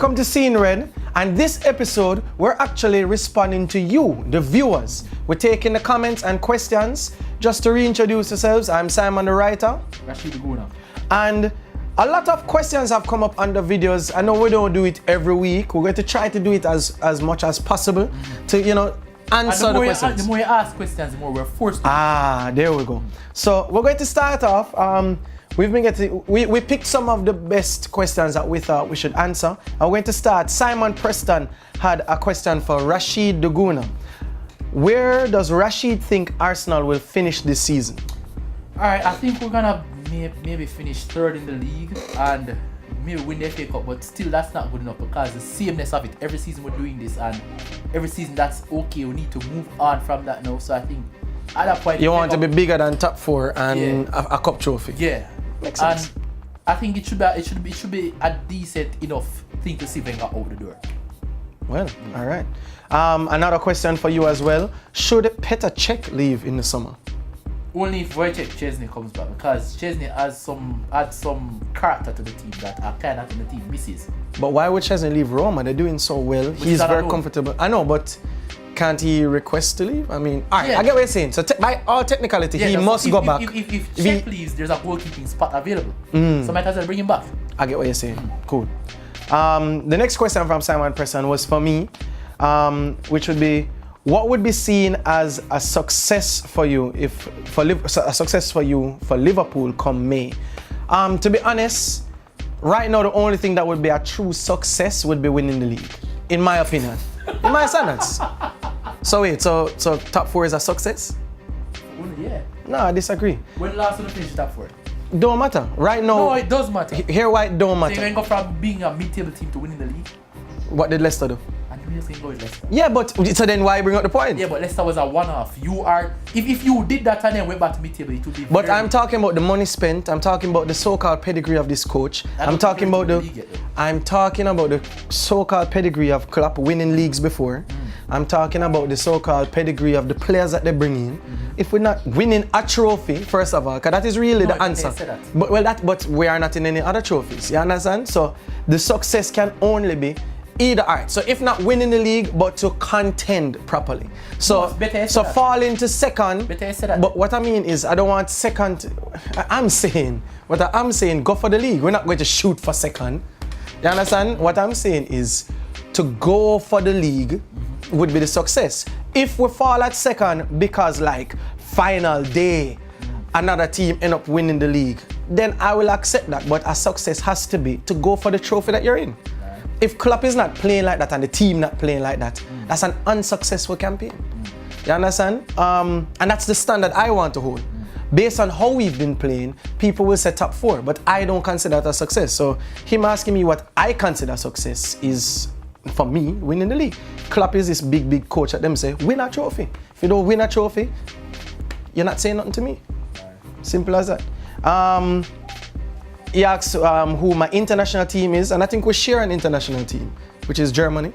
Welcome to Seeing Red, and this episode we're actually responding to you, the viewers. We're taking the comments and questions. Just to reintroduce yourselves, I'm Simon the writer. Rachid Parchment. And a lot of questions have come up under videos. I know we don't do it every week. We're going to try to do it as much as possible to, answer the questions. The more you ask questions, the more we're forced to. There we go. So we're going to start off. We picked some of the best questions that we thought we should answer. And we're going to start. Simon Preston had a question for Rachid Duguna. Where does Rachid think Arsenal will finish this season? Alright, I think we're gonna maybe finish third in the league and maybe win the FA Cup, but still that's not good enough because the sameness of it. Every season we're doing this, and every season that's okay. We need to move on from that now. So I think at that point you want to be bigger than top four and a cup trophy. Yeah, makes sense. And I think it should be a decent enough thing to see Wenger out the door. Well, all right. Another question for you as well. Should Petr Cech leave in the summer? Only if Wojciech Szczesny comes back, because Szczesny had some character to the team that a kind of the team misses. But why would Szczesny leave Roma? They're doing so well. He's very comfortable. I know, but can't he request to leave? I mean, all right, I get what you're saying. So by all technicality, he must go back. If Cech leaves, there's a goalkeeping spot available. So might as well bring him back. I get what you're saying. Cool. The next question from Simon Preston was for me, which would be, what would be seen as a success for you for Liverpool come May? To be honest, right now the only thing that would be a true success would be winning the league, in my opinion, in my standards. So wait, so top four is a success? Yeah. No, I disagree. When last did finish top four? Don't matter. Right now. No, it does matter. Here, why it don't matter? So you can go from being a mid-table team to winning the league. What did Leicester do? Go with Leicester. Yeah, but so then why bring up the point? Yeah, but Leicester was a one-off. You are, if you did that and then went back to mid-table, it would be. But I'm talking about the money spent. I'm talking about the so-called pedigree of this coach. I'm talking about the so-called pedigree of Klopp winning leagues before. I'm talking about the so-called pedigree of the players that they bring in. If we're not winning a trophy, first of all, because that is really the answer. But we are not in any other trophies. You understand? So the success can only be either, all right, so if not winning the league, but to contend properly. So fall into second, but what I mean is I don't want second. I'm saying go for the league. We're not going to shoot for second. You understand? What I'm saying is to go for the league would be the success. If we fall at second because like final day, another team end up winning the league, then I will accept that. But a success has to be to go for the trophy that you're in. If Klopp is not playing like that and the team not playing like that, that's an unsuccessful campaign. You understand? And that's the standard I want to hold. Based on how we've been playing, people will say top four, but I don't consider that a success. So him asking me what I consider success is, for me, winning the league. Klopp is this big coach at them say, win a trophy. If you don't win a trophy, you're not saying nothing to me. Simple as that. He asks who my international team is, and I think we share an international team, which is Germany.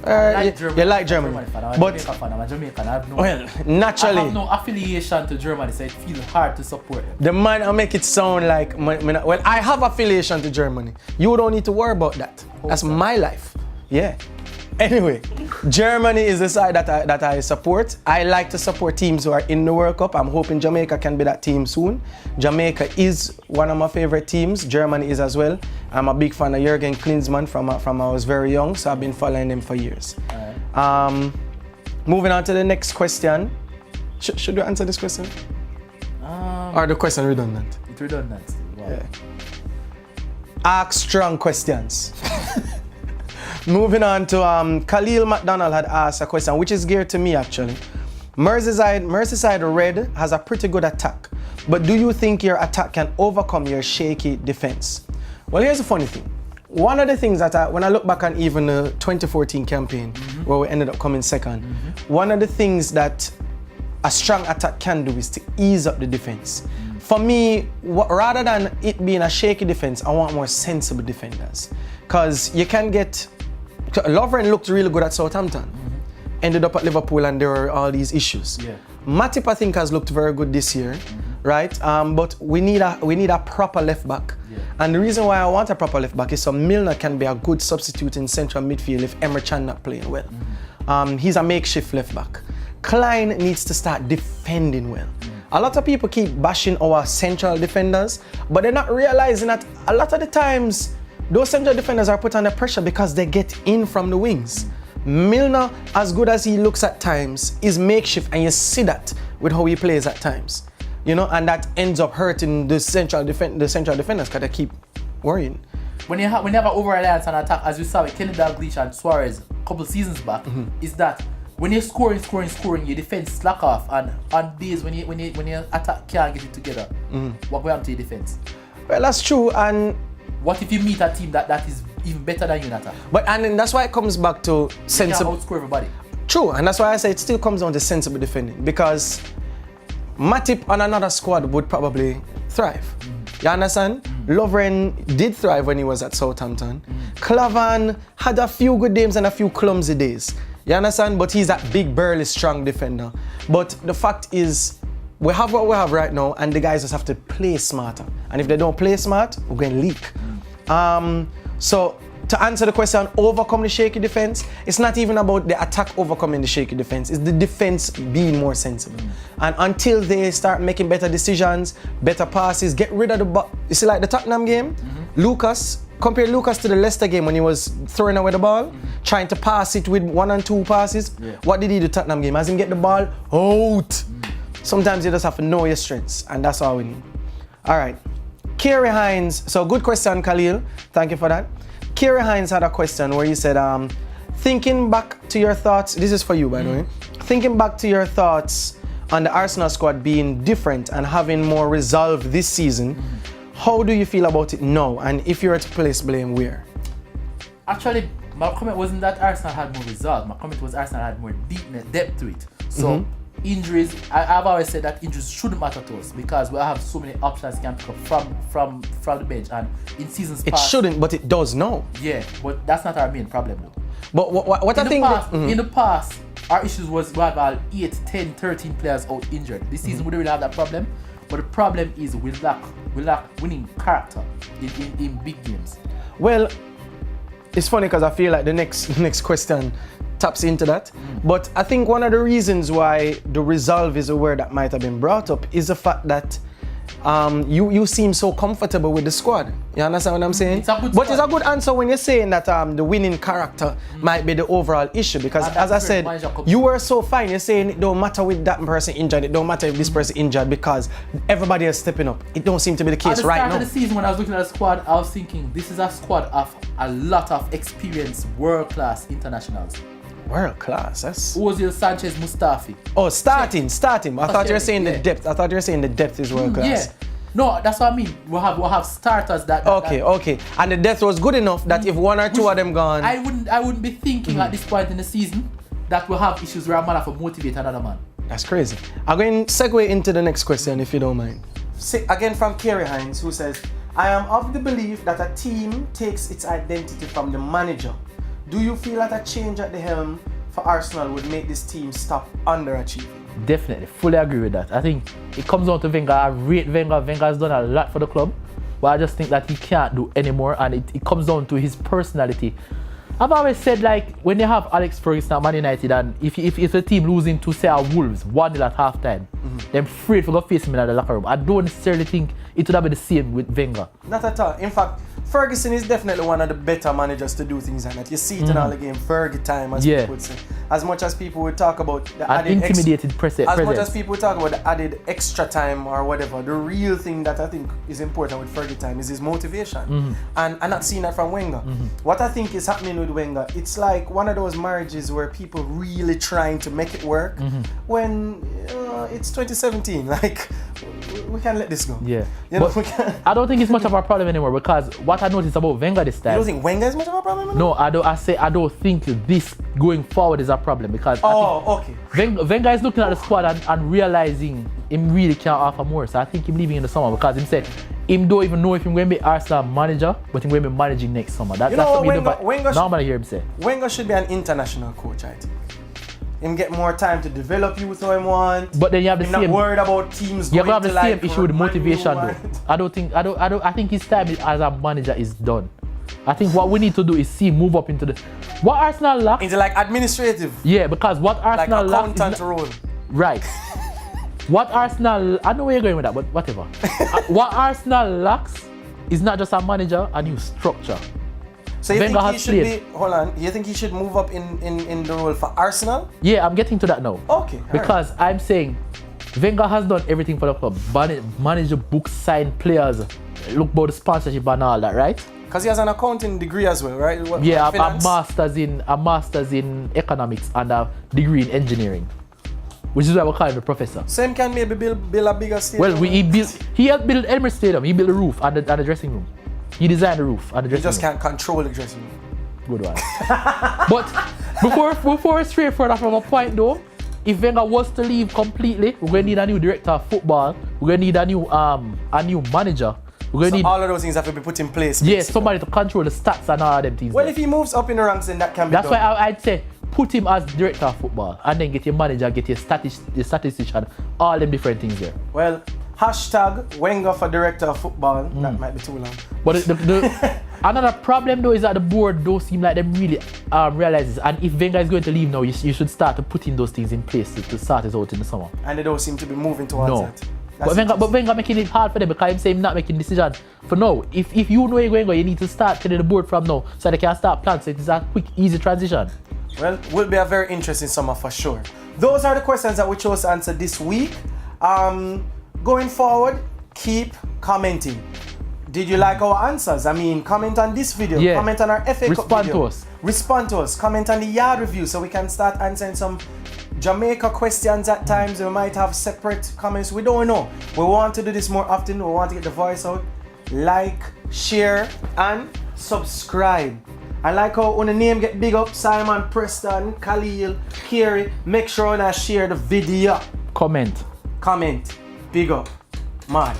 You like Germany. But I'm a Jamaican. I have naturally, I have no affiliation to Germany, so it feels hard to support them. The man I make it sound like, well, I have affiliation to Germany. You don't need to worry about that. That's my life. Yeah. Anyway, Germany is the side that I support. I like to support teams who are in the World Cup. I'm hoping Jamaica can be that team soon. Jamaica is one of my favorite teams. Germany is as well. I'm a big fan of Jurgen Klinsmann from I was very young, so I've been following him for years. Moving on to the next question. Should we answer this question? Or the question redundant? It's redundant. Wow. Yeah. Ask strong questions. Moving on to Khalil McDonald had asked a question, which is geared to me actually. Merseyside Red has a pretty good attack, but do you think your attack can overcome your shaky defense? Well, here's the funny thing. One of the things that when I look back on even the 2014 campaign, where we ended up coming second, one of the things that a strong attack can do is to ease up the defense. For me, rather than it being a shaky defense, I want more sensible defenders. Because you can get... Lovren looked really good at Southampton. Ended up at Liverpool and there were all these issues. Matip, I think, has looked very good this year. right? But we need a proper left back. Yeah. And the reason why I want a proper left back is so Milner can be a good substitute in central midfield if Emre Can not playing well. He's a makeshift left back. Klein needs to start defending well. A lot of people keep bashing our central defenders, but they're not realizing that a lot of the times those central defenders are put under pressure because they get in from the wings. Milner, as good as he looks at times, is makeshift, and you see that with how he plays at times. You know, and that ends up hurting the central defenders because they keep worrying. When you have an over-reliance on attack, as you saw with Kenny Dalglish and Suarez a couple seasons back, is that when you're scoring, your defense slack off, and on days when you attack can't get it together, what will happen to your defense? Well, that's true, and what if you meet a team that is even better than you in attack? And then that's why it comes back to sensible. You can't outscore everybody. True, and that's why I say it still comes down to sensible defending, because Matip on another squad would probably thrive. You understand? Lovren did thrive when he was at Southampton. Clavan had a few good games and a few clumsy days. You understand? But he's that big, burly, strong defender. But the fact is, we have what we have right now, and the guys just have to play smarter. And if they don't play smart, we're going to leak. So to answer the question, overcome the shaky defense, it's not even about the attack overcoming the shaky defense. It's the defense being more sensible. And until they start making better decisions, better passes, get rid of the you see, like the Tottenham game, compare Lucas to the Leicester game when he was throwing away the ball, trying to pass it with 1 and 2 passes. What did he do Tottenham game? As him get the ball out. Sometimes you just have to know your strengths, and that's all we need. All right. Kerry Hines. So good question, Khalil. Thank you for that. Kerry Hines had a question where he said, thinking back to your thoughts, this is for you, by the way. Thinking back to your thoughts on the Arsenal squad being different and having more resolve this season, how do you feel about it now? And if you were to place blame, where? Actually, my comment wasn't that Arsenal had more resolve. My comment was Arsenal had more depth to it. So injuries, I've always said that injuries shouldn't matter to us because we have so many options you can pick up from the bench, and in seasons past, it shouldn't, but it does now. Yeah, but that's not our main problem though. But what I think in the past, our issues was we have 8, 10, 13 players out injured. This season we don't really have that problem, but the problem is we lack winning character in big games. Well, it's funny because I feel like the next question taps into that. But I think one of the reasons why the resolve is a word that might have been brought up is the fact that you seem so comfortable with the squad. You understand what I'm saying? It's a good but squad. it's a good answer when you're saying that the winning character might be the overall issue, because as I said, you were so fine. You're saying it don't matter with that person injured, it don't matter if this person injured, because everybody is stepping up. It don't seem to be the case right now. At the start of the season, when I was looking at the squad, I was thinking this is a squad of a lot of experienced world-class internationals. World class, that's Ozil, Sanchez, Mustafi. Oh, starting. I thought you were saying the depth. I thought you were saying the depth is world class. Yeah. No, that's what I mean. We'll have starters that Okay. And the depth was good enough that if 1 or 2 of them gone, I wouldn't be thinking at this point in the season that we'll have issues where a man have to motivate another man. That's crazy. I'm going to segue into the next question if you don't mind. Again from Kerry Hines, who says, I am of the belief that a team takes its identity from the manager. Do you feel that a change at the helm for Arsenal would make this team stop underachieving? Definitely, fully agree with that. I think it comes down to Wenger. I rate Wenger. Wenger has done a lot for the club, but I just think that he can't do anymore, and it comes down to his personality. I've always said, like, when you have Alex Ferguson at Man United, and if the team losing to, say, Wolves 1-0 at halftime, they're afraid to go face him in the locker room. I don't necessarily think it would have been the same with Wenger. Not at all. In fact, Ferguson is definitely one of the better managers to do things like that. You see it in all the game, Fergie time, as people would say. As much as people would talk about the added intimidated presence. As much as people would talk about the added extra time or whatever, the real thing that I think is important with Fergie time is his motivation. And I'm not seeing that from Wenger. What I think is happening with Wenger, it's like one of those marriages where people really trying to make it work when it's 2017. Like, we can't let this go. Yeah. You know, I don't think it's much of a problem anymore, because what I noticed about Wenger this time. You don't think Wenger is much of a problem anymore? No, I don't think this going forward is a problem, because Wenger is looking at the squad and realizing him really can't offer more. So I think him leaving in the summer, because he said him don't even know if he's going to be Arsenal manager, but he's going to be managing next summer. That's what Wenger should hear him say. Wenger should be an international coach, I think. him get more time to develop youth how him want. But then you have the him same. not worried about teams. You going have the to same like issue with motivation Man though. I think his time as a manager is done. I think what we need to do is see him move up into the what Arsenal lacks. into like administrative. Yeah, because what Like Arsenal lacks accountant is role. right. What Arsenal, I know where you're going with that, but whatever. What Arsenal lacks is not just a manager, a new structure. So you Wenger think he has should played. be, hold on, you think he should move up in the role for Arsenal? Yeah, I'm getting to that now. Okay. alright. Because I'm saying Wenger has done everything for the club. Manage the book, sign players, look about the sponsorship and all that, right? Because he has an accounting degree as well, right? Yeah, a finance? master's in economics and a degree in engineering, which is why we call him the professor. Same can maybe build a bigger stadium. Well, he helped build Emirates Stadium. He built the roof and the dressing room. He designed the roof and the You dressing just room. can't control the dressing room. Good one. But before we stray further from a point though, if Wenger was to leave completely, we're gonna need a new director of football. We're gonna need a new manager. We're gonna So need all of those things have to be put in place. yes, somebody to control the stats and all of them things. Well, there. if he moves up in the ranks, then that can be That's done. why I'd say put him as director of football and then get your manager, get your statistician, all them different things there. Well, hashtag Wenger for director of football. That might be too long. But another problem though is that the board don't seem like them really realizes, and if Wenger is going to leave now, you should start to put in those things in place to start it out in the summer. And they don't seem to be moving towards No. that. But Wenger making it hard for them because I'm saying not making decisions for now. If you know you're going to go, you need to start telling the board from now so they can start plans. So it's a quick, easy transition. Well, will be a very interesting summer for sure. Those are the questions that we chose to answer this week. Going forward, keep commenting. Did you like our answers? I mean, comment on this video, Yeah. comment on our FA Cup Respond video. to us. Respond to us. Comment on the yard review so we can start answering some Jamaica questions at times. We might have separate comments. We don't know. We want to do this more often. We want to get the voice out. Like, share, and subscribe. I like how when the name get big up, Simon, Preston, Khalil, Kerry, make sure and share the video. Comment. Comment. Big up. Man.